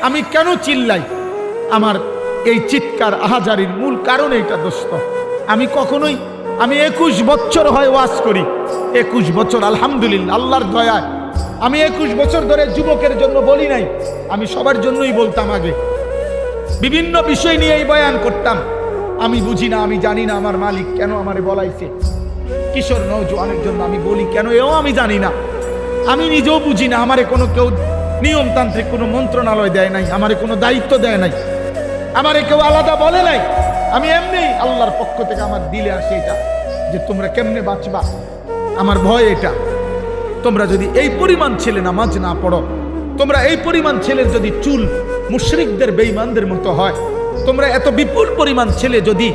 আমি কেন চিল্লাই? আমার এই চিৎকার আহাজারির মূল কারণ এইটা দোস্ত। আমি 21 বছর হয় ওয়াজ করি, 21 বছর আলহামদুলিল্লাহ আল্লাহর দয়ায় আমি 21 বছর ধরে যুবকের জন্য বলি নাই, আমি সবার জন্যই বলতাম। আগে বিভিন্ন বিষয় নিয়ে এই বয়ান করতাম। আমি বুঝি না, আমি জানি না আমার মালিক কেন আমারে বলাইছে। কিশোর নওজোয়ানের জন্য আমি বলি কেন, এও আমি জানি না। আমি নিজেও বুঝি না, আমারে কোনো কেউ নিয়মতান্ত্রিক কোনো মন্ত্রণালয় দেয় নাই, আমারে কোনো দায়িত্ব দেয় নাই, আমারে কেউ আলাদা বলে নাই। আমি এমনি আল্লাহর পক্ষ থেকে আমার দিলে আসে এটা যে তোমরা কেমনে বাঁচবা, আমার ভয় এটা। তোমরা যদি এই পরিমাণ ছেলে নামাজ না পড়ো, তোমরা এই পরিমাণ ছেলের যদি চুল মুশরিকদের বেঈমানদের মতো হয়, তোমরা এত বিপুল পরিমাণ ছেলে যদি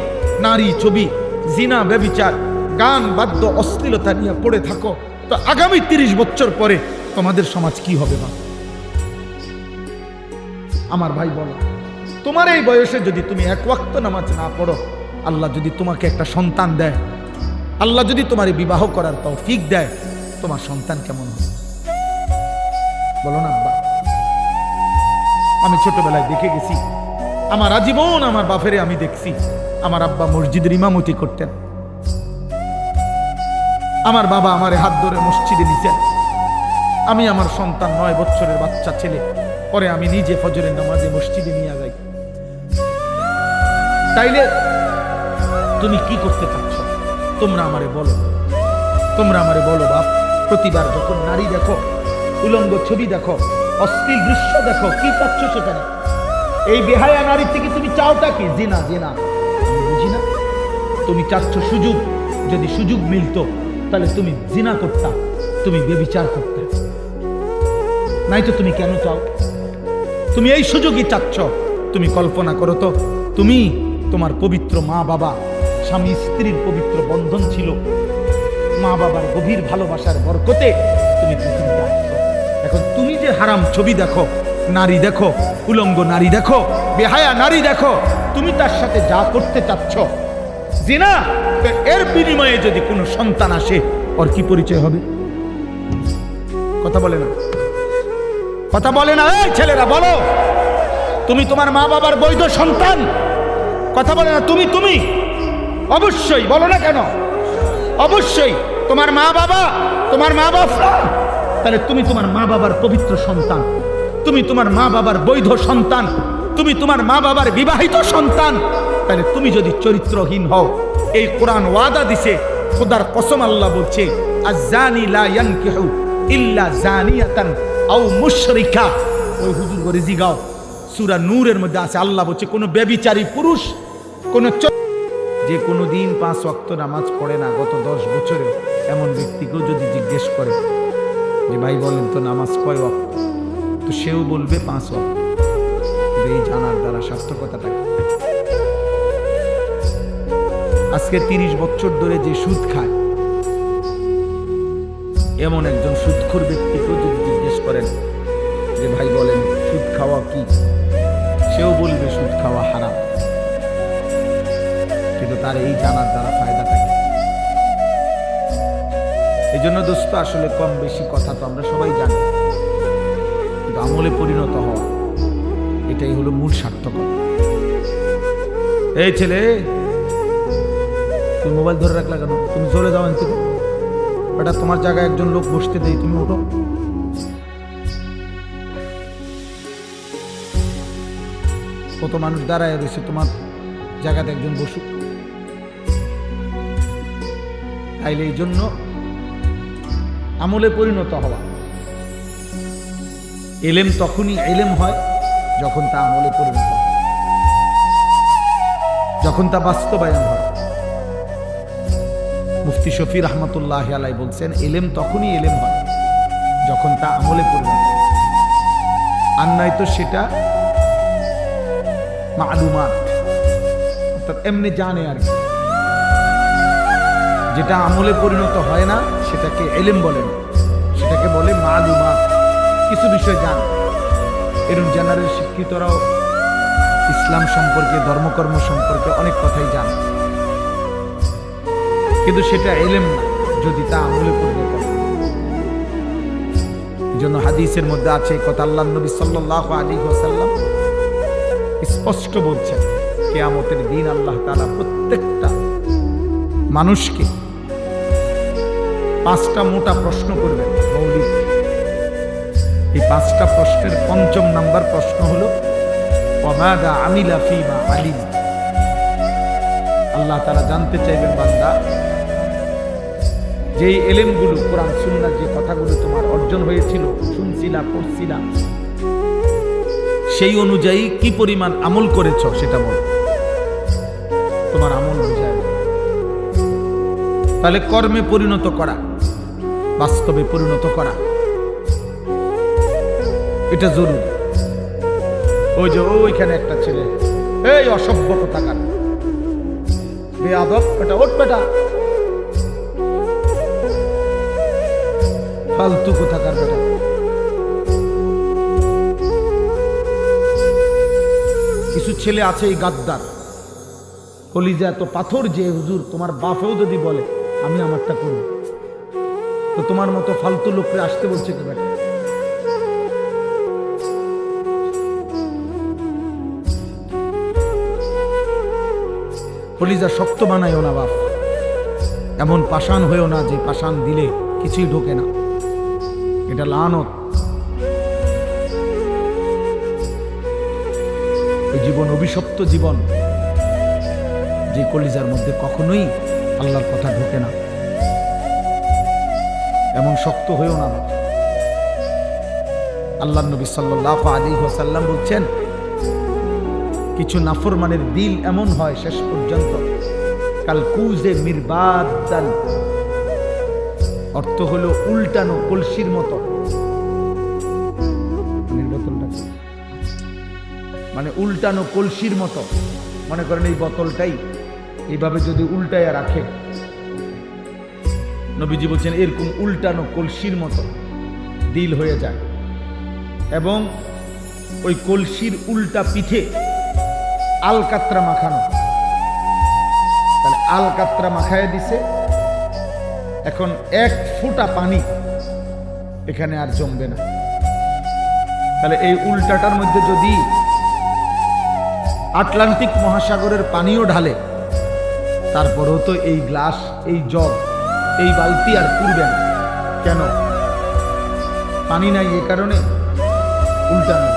নারী ছবি, জিনা, ব্যভিচার, গান, বাদ্য, অশ্লীলতা নিয়ে পড়ে থাকো, তো আগামী 30 বছর পরে তোমাদের সমাজ কি হবে? মা আমার ভাই বলো, তোমার এই বয়সে যদি তুমি এক ওয়াক্ত নামাজ না পড়ো, আল্লাহ যদি তোমাকে একটা সন্তান দেয়, আল্লাহ যদি তোমার বিবাহ করার তৌফিক দেয়, তোমার সন্তান কেমন হবে? বলো না আব্বা। আমি ছোটবেলায় দেখে গেছি, আমার আজীবন আমার বাপেরে আমি দেখছি। আমার আব্বা মসজিদের ইমামতি করতেন, আমার বাবা আমারে হাত ধরে মসজিদে নিতেন। আমি আমার সন্তান 9 বছরের বাচ্চা ছেলে, পরে আমি নিজে ফজরের নামাজে মসজিদে নিয়ে যাই। তাইলে তুমি কি করতে চাচ্ছ? তোমরা আমারে বলো, তোমরা আমারে বলো বাপ। প্রতিবার যখন নারী দেখো, উলঙ্গ ছবি দেখো, অশ্লীল দৃশ্য দেখো, কি চাচ্ছ সেখানে? এই বেহায়া নারীর থেকে তুমি চাওটা কি? জিনা। জিনা আমি বুঝি না। তুমি চাচ্ছ সুযোগ, যদি সুযোগ মিলতো তাহলে তুমি জিনা করতা, তুমি ব্যভিচার করতে। নাই তো তুমি কেন চাও? তুমি এই সুযোগই চাচ্ছ। তুমি কল্পনা করো তো, তুমি তোমার পবিত্র মা বাবা, স্বামী স্ত্রীর পবিত্র বন্ধন ছিল, মা বাবার গভীর ভালোবাসার বরকতে তুমি পৃথিবীতে আসছো। এখন তুমি যে হারাম ছবি দেখো, নারী দেখো, উলঙ্গ নারী দেখো, বেহায়া নারী দেখো, তুমি তার সাথে যা করতে চাচ্ছ জিনা, এর বিনিময়ে যদি কোনো সন্তান আসে, ওর কি পরিচয় হবে? কথা বলে না, কথা বলে না। এই ছেলেরা বলো, তুমি তোমার মা বাবার বৈধ সন্তান? কথা বলে না। তুমি অবশ্যই বলো না কেন? অবশ্যই তোমার মা বাবা, তোমার মা বাবা, তাহলে তুমি তোমার মা বাবার পবিত্র সন্তান, তুমি তোমার মা বাবার বৈধ সন্তান, তুমি তোমার মা বাবার বিবাহিত সন্তান। তাহলে তুমি যদি চরিত্রহীন হও, এই কোরআন ওয়াদা দিছে, খোদার কসম আল্লাহ বলছে, আয-জানি লা ইয়ানকিহু ইল্লা জানিয়াতান আও মুশরিকা। ওই হুজুর করে জিগাও, সূরা নূরের মধ্যে আছে। আল্লাহ বলছে কোন ব্যভিচারী পুরুষ, কোন যে কোনো দিন 5 ওয়াক্ত নামাজ পড়ে না গত 10 বছরে, এমন ব্যক্তিকেও যদি জিজ্ঞেস করে যে ভাই বলেন তো নামাজ কয় ওয়াক্ত, তো সেও বলবে 5 ওয়াক্ত। এই জানার দ্বারা সার্থকতাটা কি? আজকে 30 বছর ধরে যে সুদ খায়, এমন একজন সুদখোর ব্যক্তিকেও যদি জিজ্ঞেস করেন যে ভাই বলেন সুদ খাওয়া কি, সেও বলবে সুদ খাওয়া হারাম। কিন্তু তার এই জানার দ্বারা ফায়দাটা কি? এই জন্য দোস্ত, আসলে কম বেশি কথা তো আমরা সবাই জানি, কিন্তু আমলে পরিণত হওয়া, এটাই হলো মূল সার্থকতা। এই ছেলে, তুমি মোবাইল ধরে রাখলা কেন? তুমি চলে যাও এখান থেকে। এটা তোমার জায়গায় একজন লোক বসতে দেই, তুমি ওঠো। কত মানুষ দাঁড়ায় রয়েছে, তোমার জায়গাতে একজন বসুক। তাইলে এই জন্য আমলে পরিণত হওয়া, এলেম তখনই এলেম হয় যখন তা আমলে পরিণত হয়, যখন তা বাস্তবায়ন হয়। মুফতি শফি রহমতুল্লাহ আলাই বলছেন, এলেম তখনই এলেম হয় যখন তা আমলে পরিণত হয়, আর নয়তো সেটা মালুমাত, অর্থাৎ এমনি জানে আর কি। যেটা আমলে পরিণত হয় না সেটাকে এলেম বলে না, সেটাকে বলে মালুমাত, কিছু বিষয় জানে। এরকম জেনারেল শিক্ষিতরাও ইসলাম সম্পর্কে, ধর্মকর্ম সম্পর্কে অনেক কথাই জানে, কিন্তু সেটা এলেম না যদি তা আমলে পরিণত হয়। জন্য হাদিসের মধ্যে আছে কথা, আল্লাহ নবী সাল্লাল্লাহু আলাইহি ওয়াসাল্লাম স্পষ্ট বলছেন, কিয়ামতের দিন আল্লাহ তাআলা প্রত্যেকটা মানুষকে 5টা মোটা প্রশ্ন করবেন মৌলিক। এই 5টা প্রশ্নের 5ম নাম্বার প্রশ্ন হলো ওয়ামাদা আমিলা ফীমা আলিম। আল্লাহ তাআলা জানতে চাইবেন, বান্দা যেই এলেমগুলো, কোরআন সুন্নাহর যে কথাগুলো তোমার অর্জন হয়েছিল, শুনছিলা, পড়ছিলা, সেই অনুযায়ী কি পরিমাণ আমল করেছ সেটা বল। তোমার আমল বুঝায়, তাহলে কর্মে পরিণত করা, বাস্তবে পরিণত করা, এটা জরুরি। ওই যে ওইখানে একটা ছেলে, এই অসভ্য কোথাকার, বেয়াদব বেটা, ওঠ বেটা, ফালতু কোথাকার বেটা। কিছু ছেলে আছে এই গাদ্দার, কলিজা এত পাথর যে হুজুর তোমার বাপেও যদি বলে আমি আমারটা করব, তো তোমার মতো ফালতু লোককে আসতে বলছে কে বেটা? কলিজা শক্ত বানাইও না বাপ, এমন পাষাণ হয়েও না যে পাষাণ দিলে কিছুই ঢোকে না, এটা লানত। ওই জীবন অভিশপ্ত জীবন, যে কলিজার মধ্যে কখনোই আল্লাহর কথা ঢোকে না, এমন শক্ত হয়েও না। আল্লাহ নবী সাল্লাল্লাহু আলাইহি ওয়াসাল্লাম বলছেন, কিছু নাফরমানের দিল এমন হয় শেষ পর্যন্ত কালকুজে মিরবাদান, অর্থ হলো উল্টানো কলসির মতো। মানে উল্টানো কলসির মতো, মনে করেন এই বোতলটাই এইভাবে যদি উল্টায়া রাখে, নবীজি বলছেন এরকম উল্টানো কলসির মতো দিল হয়ে যায়, এবং ওই কলসির উল্টা পিঠে আলকাত্রা মাখানো। তাহলে আলকাত্রা মাখায় দিছে, এখন 1 ফোঁটা পানি এখানে আর জমবে না। তাহলে এই উল্টাটার মধ্যে যদি আটলান্টিক মহাসাগরের পানিও ঢালে, তারপরেও তো এই গ্লাস, এই জগ, এই বালতি আর পুরবে না। কেন? পানি নাই, এ কারণে উল্টানো।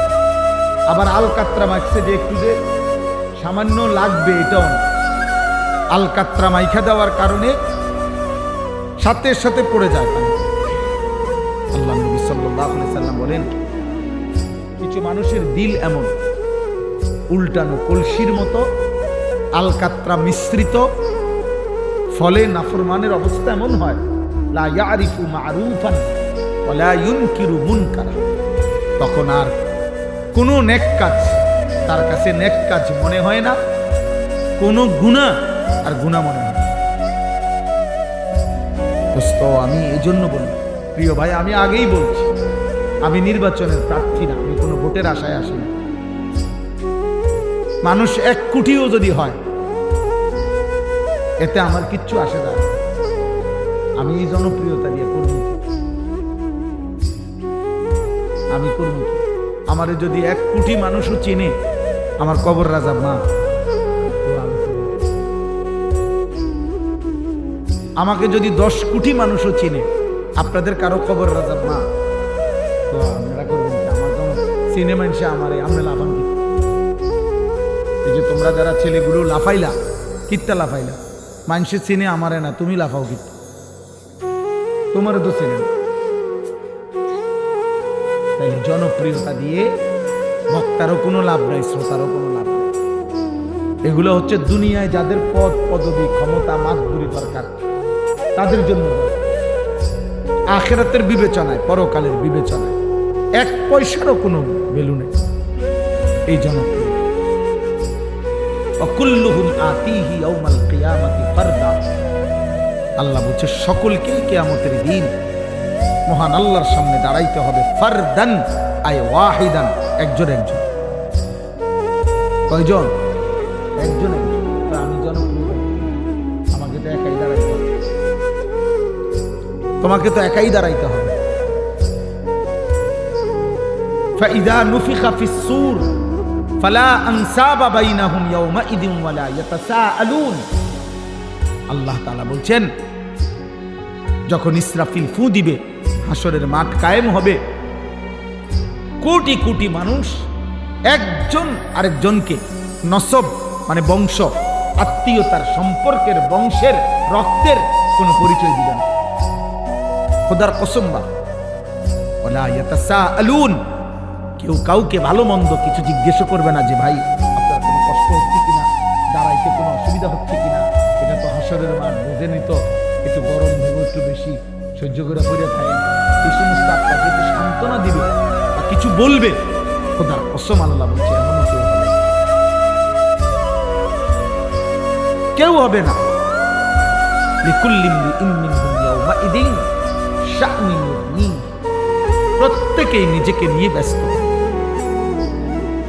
আবার আলকাত্রা মাখছে যে একটু যে সামান্য লাগবে, এটাও না, আলকাত্রা মাইখা দেওয়ার কারণে সাথে সাথে পড়ে যায় পানি। আল্লাহ নবী সাল্লাল্লাহু আলাইহি ওয়াসাল্লাম বলেন, কিছু মানুষের দিল এমন উল্টানো কলসির মতো, আলকাত্রা মিশ্রিত, ফলে নাফরমানের অবস্থা এমন হয়, লা ইয়ারিফু মা'রুফান ওয়া লা ইউনকিরু মুনকারা। তখন আর কোনো নেক কাজ তার কাছে নেক কাজ মনে হয় না, কোনো গুনাহ আর গুনাহ মনে হয় না। দোস্ত, আমি এই জন্য বলি, প্রিয় ভাই, আমি আগেই বলছি, আমি নির্বাচনের প্রার্থী না, আমি কোনো ভোটের আশায় আসি না। মানুষ 1 কোটিও যদি হয়, এতে আমার কিচ্ছু আসে যায় না। আমি এই জনপ্রিয়তা দিয়ে করব কি? আমি করব কি? আমার যদি 1 কোটি মানুষও চেনে, আমার কবর রাজা মা, আমাকে যদি 10 কোটি মানুষও চিনে, আপনাদের কারো কবর রাজা মা, তো আপনারা করবেন কি? আমার তো চিনে মানুষে আমারে, আমরা লাফান কি? এই যে তোমরা যারা ছেলেগুলো লাফাইলা, কিত্তা লাফাইলা, মানুষে চিনে আমারে না, তুমি লাফাও কি? তোমারও তো চেনে না। তাই জনপ্রিয়তা দিয়ে বক্তারও কোনো লাভ নাই, শ্রোতারও কোনো লাভ নাই। এগুলো হচ্ছে দুনিয়ায় যাদের পদ পদবী ক্ষমতা মাতবুরি দরকার, তাদের জন্য। আখিরাতের বিবেচনায়, পরকালের বিবেচনায় 1 পয়সারও কোনো ভ্যালু নেই এই জনপ্রিয়। অকুল্লুহুম আতিহি ইয়াউমাল কিয়ামাতি ফারদা। আল্লাহ বলছে সকলকেই কিয়ামতের দিন মহান আল্লাহর সামনে দাঁড়াইতে হবে, ফারদান আয় ওয়াহিদান, একজন একজন। কয়জন? একজন একজন। আমি জনপ্রিয়, আমাকে তো একাই দাঁড়াইতে হবে, তোমাকে তো একাই দাঁড়াইতে হবে। ফাইযা নুফিখা ফিস-সূর ফালা আনসাবা বাইনাহুম ইয়াওমাইযিন ওয়ালা ইয়াতাসাআলুন। আল্লাহ তাআলা বলছেন, যখন ইসরাফিল ফু দিবে, হাসরের মাঠ কায়েম হবে, কোটি কোটি মানুষ একজন আরেকজনকে নসব মানে বংশ, আত্মীয়তার, সম্পর্কের, বংশের, রক্তের কোনো পরিচয় দিবেন। খোদার কসম বা ওয়ালা ইয়াতাসাআলুন, কেউ কাউকে ভালো মন্দ কিছু জিজ্ঞেস করবে না যে ভাই আপনার কোনো কষ্ট হচ্ছে কিনা, দাঁড়াইতে কোনো অসুবিধা হচ্ছে কিনা। এটা তো হাসরের মাঠ, বোঝেনি তো, একটু গরম দেবো, একটু বেশি সহ্য করে পড়ে থাকে, এই সমস্ত আপনাকে একটু সান্ত্বনা দিবে বা কিছু বলবে। খোদার কসম আল্লাহ বলছে এমনও কেউ হবে না। লিকুল্লি ইমরিইন মিনহুম ইয়াওমাইযিন শা'নুন ইউগনিহি, প্রত্যেকেই নিজেকে নিয়ে ব্যস্ত,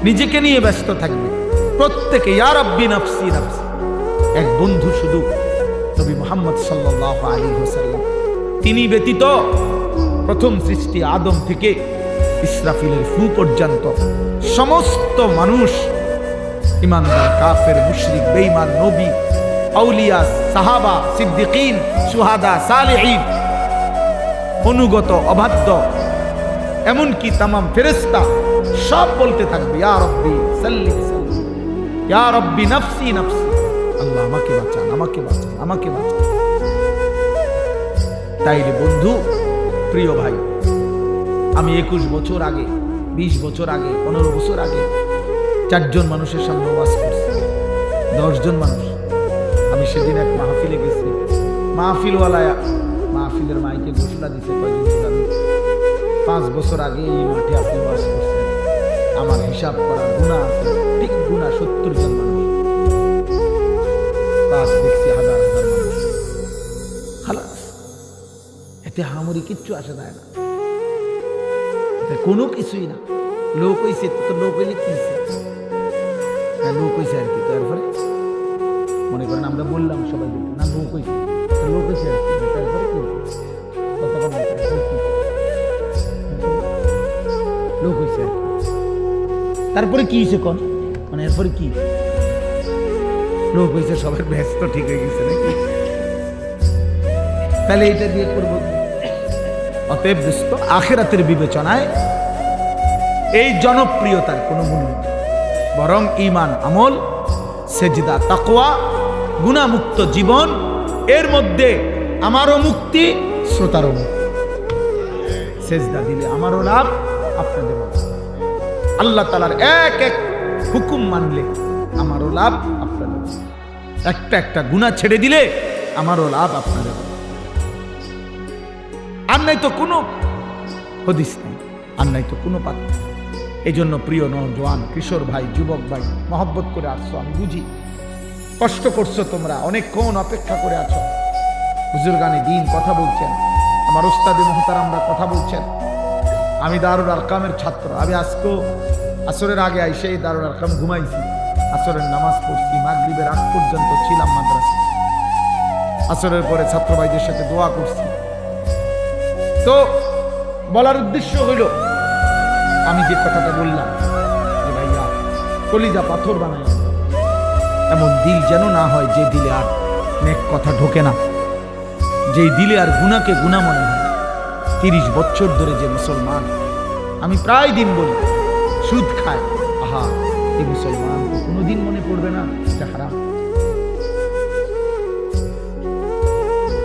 নিজেকে নিয়ে ব্যস্ত থাকবে প্রত্যেকে। ইয়া রাব্বি নাফসি নাফসি। এক বন্ধু শুধু নবী মুহাম্মদ সাল্লাল্লাহু আলাইহি ওয়াসাল্লাম, তিনি ব্যতীত প্রথম সৃষ্টি আদম থেকে ইসরাফিলের ফু পর্যন্ত সমস্ত মানুষ, ইমানদার, কাফের, মুশরিক, বেঈমান, নবী, আউলিয়া, সাহাবা, সিদ্দিকিন, শুহাদা, সালেহিন, অনুগত, অবাধ্য, এমনকি তামাম ফেরেশতা সব বলতে থাকবে ইয়া রব্বি সাল্লি সাল্লি, ইয়া রব্বি নাফসি নাফসি, আল্লাহ আমাকে বাঁচান, আমাকে বাঁচান, আমাকে বাঁচান। তাইলে বন্ধু, প্রিয় ভাই, আমি 21 বছর আগে, 20 বছর আগে, 15 বছর আগে 4 জন মানুষের সামনে ওয়াজ করছি, 10 জন মানুষ। আমি সেদিন এক মাহফিলে গেছি, মাহফিলওয়ালা মাহফিলের মাইকে ঘোষণা দিছে, 5 বছর আগে এই মাঠে আপনি ওয়াজ করছেন, আমার হিসাব করা গুনাহ আছে, ঠিক গুনাহ 70 জন মানুষ, কাজ দেখছি 1000 মানুষ। খালাস, এতে হামরি কিচ্ছু আসে যায় না, এতে কোনো কিছুই না। লোক হইছে তো লোক হইলে কি লোক হইছে আর কি, তো এরপরে মনে করেন আমরা বললাম সবাই না লোক হইছে, লোক হইছে আর কি, তারপরে কি লোক হইছে আর কি, তারপরে কি হয়েছে কোন, মানে এরপরে কি লোক হইছে, সবার ব্যস্ত ঠিক হয়ে গেছে নাকি? তাহলে এটা দিয়ে করবো। অতএব ব্যস্ত, আখিরাতের বিবেচনায় এই জনপ্রিয়তার কোনো মূল্য নেই, বরং ঈমান, আমল, সেজদা, তাকওয়া, গুনাহমুক্ত জীবন, এর মধ্যে আমারও মুক্তি, শ্রোতারও মুক্তি। সেজদা দিলে আমারও লাভ, আপনাদেরও লাভ। আল্লাহ তাআলার এক এক হুকুম মানলে আমারও লাভ, আপনাদেরও লাভ। একটা একটা গুনাহ ছেড়ে দিলে আমারও লাভ, আপনাদেরও লাভ। আর নাই তো কোনো হদিস নেই, আর নাই তো কোনো পাত্র। এই জন্য প্রিয় নওজোয়ান, কিশোর ভাই, যুবক ভাই, মহব্বত করে আসছো, আমি বুঝি কষ্ট করছো, তোমরা অনেকক্ষণ অপেক্ষা করে আছো। বুজুর্গানে দ্বীন কথা বলছেন, আমার উস্তাদে মুহতারামরা কথা বলছেন। আমি দারুল আরকামের ছাত্র, আমি আজকেও আসরের আগে আইসে দারুল আরকাম ঘুমাইছি, আসরের নামাজ পড়ছি, মাগরিবের আগ পর্যন্ত ছিলাম মাদ্রাসা, আসরের পরে ছাত্র ভাইদের সাথে দোয়া করছি। তো বলার উদ্দেশ্য হইল, আমি যে কথাটা বললাম যে ভাইয়া কলিজা পাথর বানায়, এমন দিল যেন না হয় যে দিলে আর নেক কথা ঢোকে না, যেই দিলে আর গুনাহকে গুনাহ মনে হয়। 30 বছর ধরে যে মুসলমান, আমি প্রায় দিন বলি সুদ খায়, আহা এই মুসলমান তো কোনোদিন মনে পড়বে না এটা হারাম।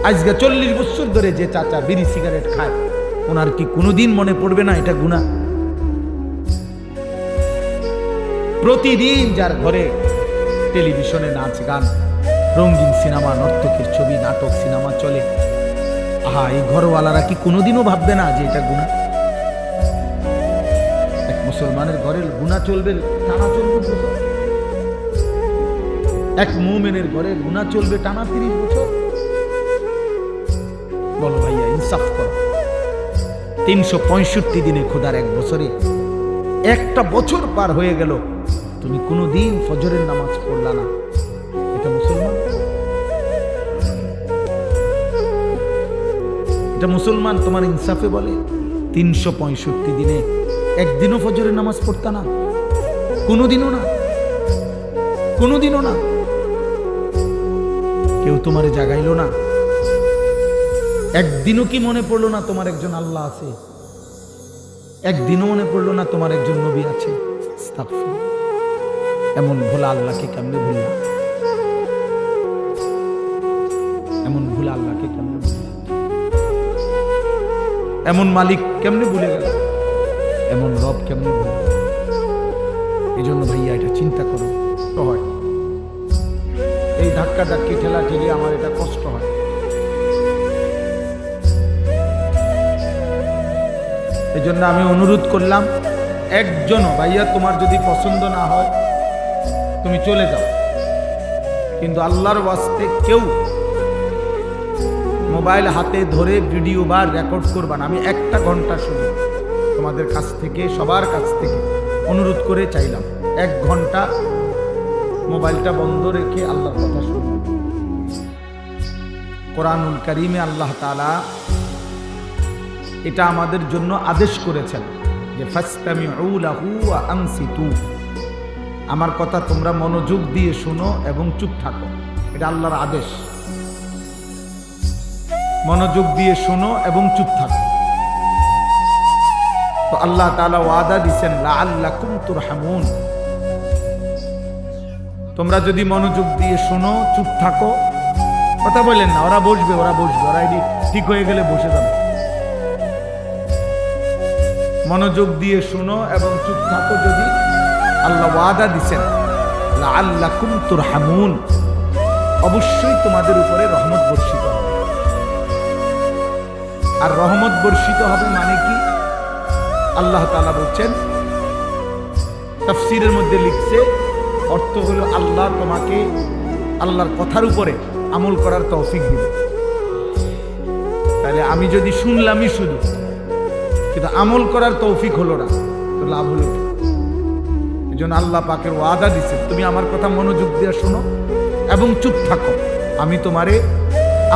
আজকে 40 বছর ধরে যে চাচা বিড়ি সিগারেট খায়, ওনার কি কোনোদিন মনে পড়বে না এটা গুনাহ? প্রতিদিন যার ঘরে টেলিভিশনে নাচ গান, রঙিন সিনেমা, নর্তকীর ছবি, নাটক, সিনেমা চলে, আহা এই ঘরওয়ালারা কি কোনোদিনও ভাববে না যে এটা গুনাহ? এক মুসলমানের ঘরে গুনাহ চলবে, টানা চলবে বছর, এক মুমিনের ঘরে গুনাহ চলবে টানা 30 বছর। বলো ভাইয়া, ইনসাফ করো। 365 দিনে খোদার এক বছরে একটা বছর পার হয়ে গেল, তুমি কোনোদিন ফজরের নামাজ পড়লা না, এটা মুসলমান? এটা মুসলমান তোমার ইনসাফে বলে? 365 দিনে একদিনও ফজরের নামাজ পড়তা না? কোনোদিনও না, কোনোদিনও না। কেউ তোমারে জাগাইলো না? একদিনও কি মনে পড়লো না তোমার একজন আল্লাহ আছে? একদিনও মনে পড়লো না তোমার একজন নবী আছে? আস্তাগফিরুল্লাহ। এমন ভোলা আল্লাহকে কেমনে ভুললাম? এমন ভুলা আল্লাহকে কেমনে ভুললাম? এমন মালিক কেমনে ভুলে গেল? এমন রব কেমনে ভুলে গেল? এই জন্য ভাইয়া এটা চিন্তা করো তো হয়। এই ধাক্কা ধাক্কি ঠেলা ঠেলে আমার এটা কষ্ট হয়। এই জন্য আমি অনুরোধ করলাম, একজনও ভাইয়া তোমার যদি পছন্দ না হয় তুমি চলে যাও, কিন্তু আল্লাহর ওয়াস্তে কেউ মোবাইল হাতে ধরে ভিডিও বা রেকর্ড করবা না। আমি 1 ঘন্টা শুধু তোমাদের কাছ থেকে, সবার কাছ থেকে অনুরোধ করে চাইলাম, 1 ঘন্টা মোবাইলটা বন্ধ রেখে আল্লাহর কথা শুনবো। কোরআনুল কারীমে আল্লাহ তাআলা এটা আমাদের জন্য আদেশ করেছেন যে ফাসতামিউ লাহু ওয়া আনসিতু, আমার কথা তোমরা মনোযোগ দিয়ে শোনো এবং চুপ থাকো। এটা আল্লাহর আদেশ, মনোযোগ দিয়ে শোনো এবং চুপ থাকো। তো আল্লাহ তাআলা ওয়াদা দিবেন লাআল্লাকুম তুরহামুন, তোমরা যদি মনোযোগ দিয়ে শোনো, চুপ থাকো, কথা বলেন না, ওরা বসবে, ওরা ঠিক হয়ে গেলে বসে যাবে। মনোযোগ দিয়ে শোনো এবং চুপ থাকো, যদি আল্লাহ ওয়াদা দিবেন লাআল্লাকুম তুরহামুন, অবশ্যই তোমাদের উপরে রহমত বর্ষিত হবে। আর রহমত বর্ষিত হবে মানে কি? আল্লাহ তাআলা বলছেন, তাফসীরের মধ্যে লিখছে, অর্থ হলো আল্লাহ তোমাকে আল্লাহর কথার উপরে আমল করার তৌফিক দিবে। তাহলে আমি যদি শুনলামই শুধু, কিন্তু আমল করার তৌফিক হলো না, তো লাভ হলো কি? এই জন্য আল্লাহ পাকের ওয়াদা দিছে, তুমি আমার কথা মনোযোগ দিয়ে শোনো এবং চুপ থাকো, আমি তোমারে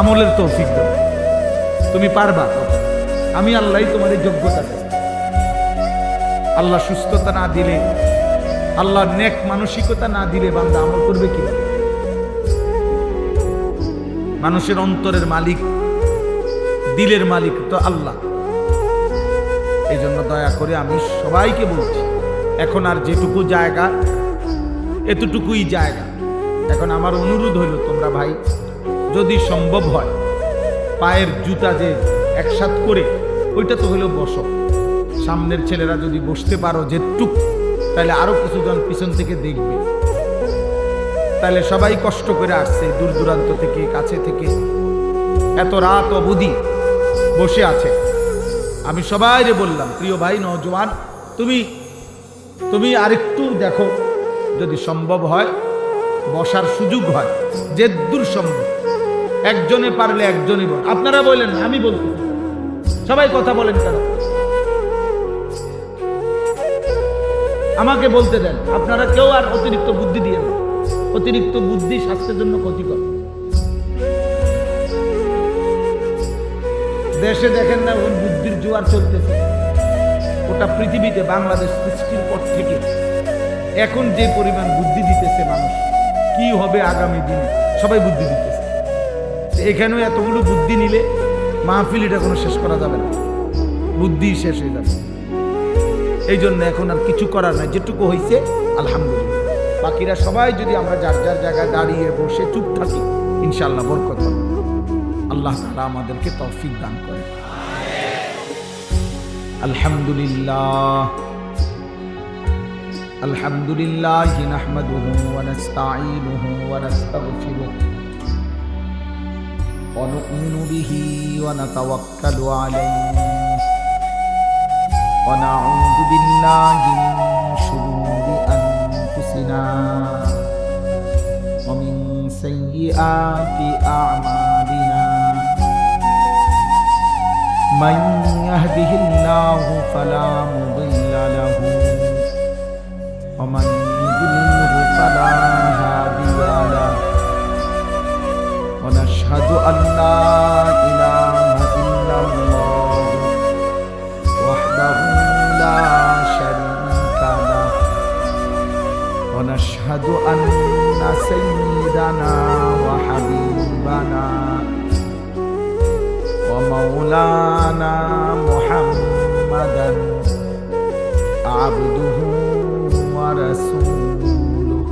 আমলের তৌফিক দেব। তুমি পারবা, আমি আল্লাহই তোমাদের যোগ্যতা দেব। আল্লাহ সুস্থতা না দিলে, আল্লাহ নেক মানসিকতা না দিলে বান্দা আমল করবে কি? মানুষের অন্তরের মালিক, দিলের মালিক তো আল্লাহ। এই জন্য দয়া করে আমি সবাইকে বলছি, এখন আর যেটুকু জায়গা এতটুকুই জায়গা। এখন আমার অনুরোধ হইল, তোমরা ভাই যদি সম্ভব হয় পায়ের জুতা যে একসাথ করে ওইটা তো হইলো বসো, সামনের ছেলেরা যদি বসতে পারো যেটুক, তাহলে আরো কিছুজন পিছন থেকে দেখবে। তাহলে সবাই কষ্ট করে আসছে দূর দূরান্ত থেকে, কাছে থেকে, এত রাত অবধি বসে আছে। আমি সবাইরে বললাম, প্রিয় ভাই নওজোয়ান, তুমি আরেকটু দেখো, যদি সম্ভব হয় বসার সুযোগ হয়, যে দূর সম্ভব, একজনে পারলে একজনই বল। আপনারা বলেন, আমি বলতে, সবাই কথা বলেন কেন? আমাকে বলতে দেন। আপনারা কেউ আর অতিরিক্ত বুদ্ধি দিয়ে না, অতিরিক্ত বুদ্ধি স্বাস্থ্যের জন্য ক্ষতিকর। দেশে দেখেন না ওই বুদ্ধির জোয়ার চলতেছে, ওটা পৃথিবীতে বাংলাদেশ সৃষ্টির পর থেকে এখন যে পরিমাণ বুদ্ধি দিতেছে মানুষ, কি হবে আগামী দিনে, সবাই বুদ্ধি দিতেছে। এখানেও এতগুলো বুদ্ধি নিলে মাহফিল এটা কোনো শেষ করা যাবে না, বুদ্ধি শেষ হয়ে যাবে। এই জন্য এখন আর কিছু করার নাই, যেটুকু হয়েছে আলহামদুলিল্লাহ। বাকিরা সবাই যদি আমরা যার যার জায়গায় দাঁড়িয়ে বসে চুপ থাকি, ইনশাআল্লাহ বরকত হবে। আল্লাহ তাআলা আমাদেরকে তৌফিক দান করে। আলহামদুলিল্লাহ, আলহামদুলিল্লাহ নাহমাদুহু ওয়া নাস্তাঈনুহু ওয়া নাস্তাগফিরুহু ওয়া নু'মিনু বিহি ওয়া নাতাওয়াক্কালু আলাইহি ওয়া নাউযু বিল্লাহি মিন শুরুরি আনফুসিনা ওয়া মিন সাইয়্যাতি আ'মালিনা। من يهده الله فلا مضل له ومن يضلله فلا هادي له ونشهد أن لا إله إلا الله وحده لا شريك وأشهد أن سيدنا وحبيبنا ومولانا محمدا عبده ورسوله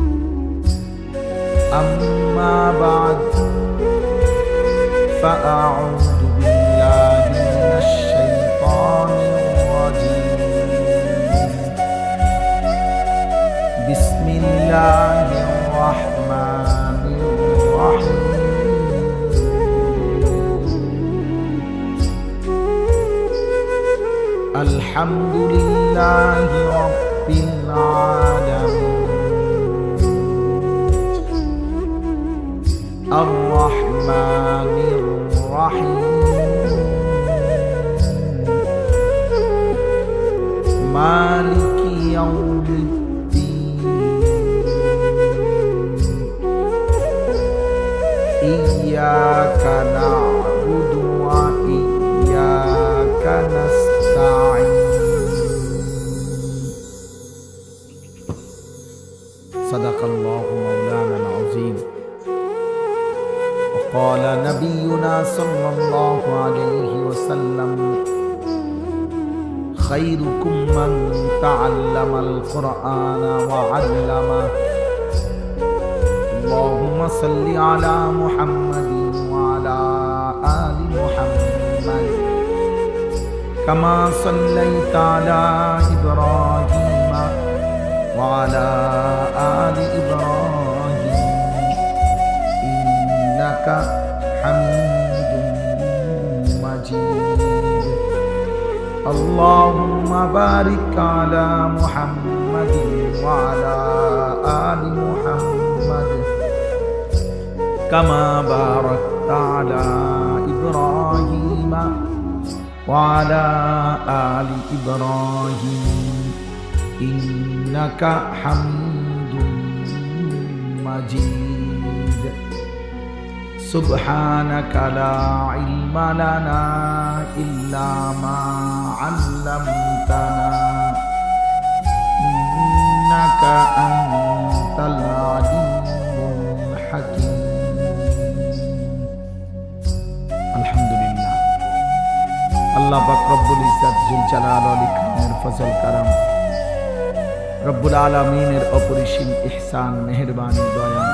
أما بعد فأعوذ بالله من الشيطان الرجيم بسم الله الرحمن الرحيم الحمد لله رب العالمين الرحمن الرحيم مالك يوم الدين إياك نعبد وإياك نستعين صدق الله مولانا العظيم وقال نبينا صلى الله عليه وسلم خيركم من تعلم القرآن وعلمه اللهم صل على محمد وعلى آل محمد كما صليت على إبراهيم وعلى آل إبراهيم إنك حميد مجيد اللهم بارك على محمد وعلى آل محمد كما باركت على إبراهيم وعلى آل إبراهيم إنك حميد مجيد سبحانك لا علم لنا إلا ما علمتنا إنك أنت العليم الحكيم الحمد لله আল্লাহ পাক রব্বুল ইজ্জত জুল জালাল ওয়াল ইকরামের ফজল কারাম রব্বুল আলামিনের অপরিসীম ইহসান মেহেরবানি দয়া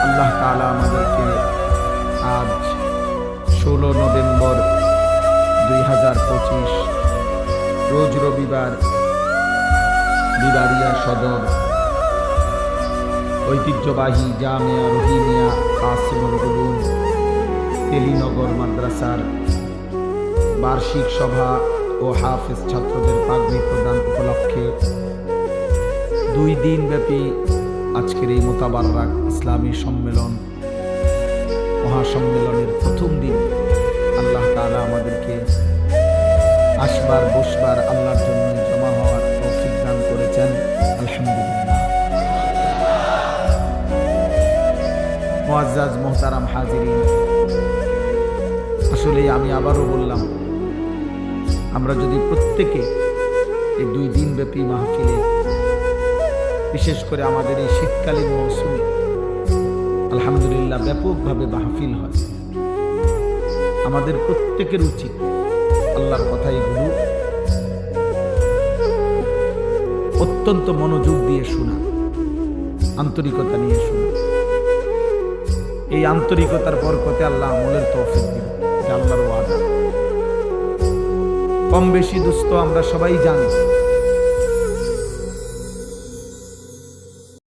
আল্লাহ তাআলা আমাদেরকে আজ 16 নভেম্বর 2025 রোজ রবিবার বিবারিয়া সদর ঐতিহ্যবাহী জামিয়া রহিমিয়া কাসিমুল উলুম তেলিনগর মাদ্রাসার বার্ষিক সভা ও হাফেজ ছাত্রদের পাগড়ি প্রদান উপলক্ষে 2 দিন ব্যাপী আজকের এই মোতাবাররাক ইসলামী সম্মেলন মহাসম্মেলনের প্রথম দিন আল্লাহ তাআলা আমাদেরকে আসবার বসবার আল্লাহর জন্য জমা হওয়ার তৌফিক দান করেছেন আলহামদুলিল্লাহ। মুআজ্জাজ মুহতারাম হাজিরিন, আসলে আমি আবারও বললাম, আমরা যদি প্রত্যেকে এই 2 দিন ব্যাপী মাহফিলে, বিশেষ করে আমাদের এই শীতকালীন মৌসুমে আলহামদুলিল্লাহ ব্যাপকভাবে মাহফিল হয়, আমাদের প্রত্যেকের উচিত আল্লাহর কথাইগুলো অত্যন্ত মনোযোগ দিয়ে শোনা, আন্তরিকতা নিয়ে শোনা। এই আন্তরিকতার বরকতে আল্লাহ আমলের তৌফিক দিবেন, আল্লাহর ওয়াদা। কম বেশি দোস্ত আমরা সবাই জানি